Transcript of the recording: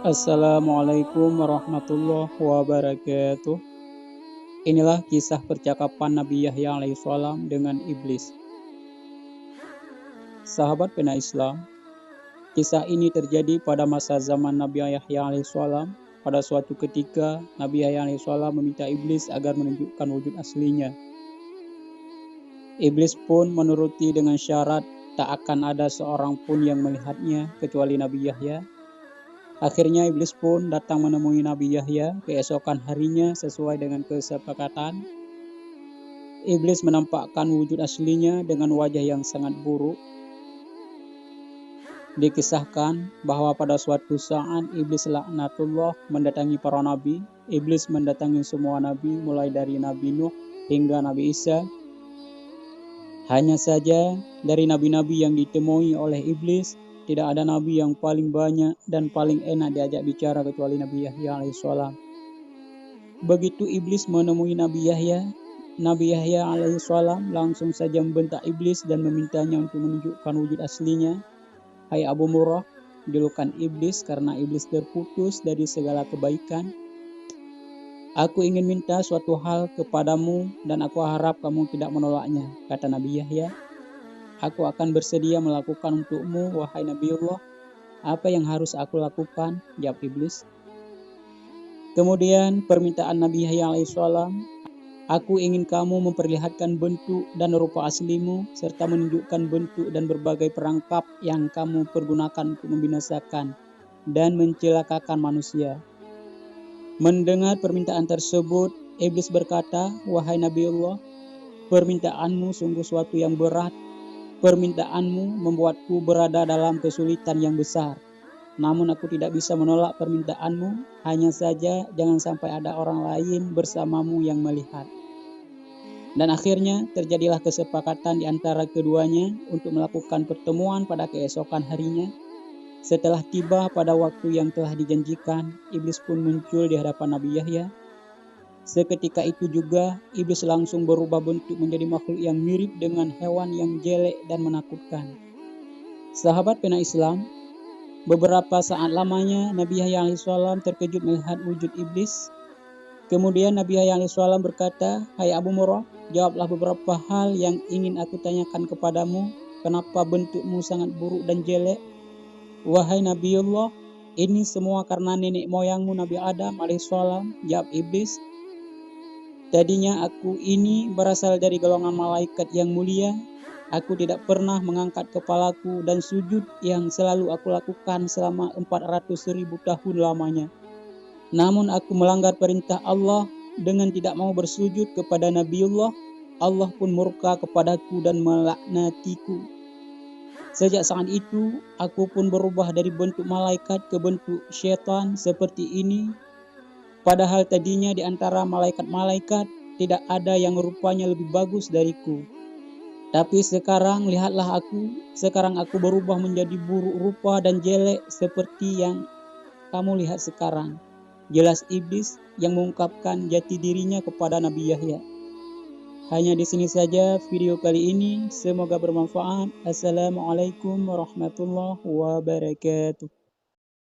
Assalamualaikum warahmatullahi wabarakatuh. Inilah kisah percakapan Nabi Yahya alaihissalam dengan iblis. Sahabat pena Islam, kisah ini terjadi pada masa zaman Nabi Yahya alaihissalam. Pada suatu ketika, Nabi Yahya alaihissalam meminta iblis agar menunjukkan wujud aslinya. Iblis pun menuruti dengan syarat tak akan ada seorang pun yang melihatnya kecuali Nabi Yahya. Akhirnya iblis pun datang menemui Nabi Yahya keesokan harinya sesuai dengan kesepakatan. Iblis menampakkan wujud aslinya dengan wajah yang sangat buruk. Dikisahkan bahwa pada suatu saat iblis laknatullah mendatangi para nabi. Iblis mendatangi semua nabi mulai dari Nabi Nuh hingga Nabi Isa. Hanya saja dari nabi-nabi yang ditemui oleh iblis, tidak ada nabi yang paling banyak dan paling enak diajak bicara kecuali Nabi Yahya alaihissalam. Begitu iblis menemui Nabi Yahya alaihissalam langsung saja membentak iblis dan memintanya untuk menunjukkan wujud aslinya. Hai Abu Murrah, julukan iblis karena iblis terputus dari segala kebaikan. Aku ingin minta suatu hal kepadamu dan aku harap kamu tidak menolaknya, kata Nabi Yahya. Aku akan bersedia melakukan untukmu, wahai Nabiullah. Apa yang harus aku lakukan? Jawab iblis. Kemudian permintaan Nabi Yahya alaihissalam, aku ingin kamu memperlihatkan bentuk dan rupa aslimu, serta menunjukkan bentuk dan berbagai perangkap yang kamu pergunakan untuk membinasakan dan mencelakakan manusia. Mendengar permintaan tersebut, iblis berkata, wahai Nabiullah, permintaanmu sungguh suatu yang berat. Permintaanmu membuatku berada dalam kesulitan yang besar. Namun aku tidak bisa menolak permintaanmu, hanya saja jangan sampai ada orang lain bersamamu yang melihat. Dan akhirnya terjadilah kesepakatan di antara keduanya untuk melakukan pertemuan pada keesokan harinya. Setelah tiba pada waktu yang telah dijanjikan, iblis pun muncul di hadapan Nabi Yahya. Seketika itu juga, iblis langsung berubah bentuk menjadi makhluk yang mirip dengan hewan yang jelek dan menakutkan. Sahabat pena Islam, beberapa saat lamanya Nabi Yahya alaihissalam terkejut melihat wujud iblis. Kemudian Nabi Yahya alaihissalam berkata, hai Abu Murrah, jawablah beberapa hal yang ingin aku tanyakan kepadamu. Kenapa bentukmu sangat buruk dan jelek? Wahai Nabiullah, ini semua karena nenek moyangmu Nabi Adam alaihissalam, jawab iblis. Tadinya aku ini berasal dari golongan malaikat yang mulia. Aku tidak pernah mengangkat kepalaku dan sujud yang selalu aku lakukan selama 400.000 tahun lamanya. Namun aku melanggar perintah Allah dengan tidak mau bersujud kepada Nabiullah. Allah pun murka kepadaku dan melaknatiku. Sejak saat itu, aku pun berubah dari bentuk malaikat ke bentuk syaitan seperti ini. Padahal tadinya di antara malaikat-malaikat tidak ada yang rupanya lebih bagus dariku. Tapi sekarang lihatlah aku, sekarang aku berubah menjadi buruk rupa dan jelek seperti yang kamu lihat sekarang. Jelas iblis yang mengungkapkan jati dirinya kepada Nabi Yahya. Hanya di sini saja video kali ini, semoga bermanfaat. Assalamualaikum warahmatullahi wabarakatuh.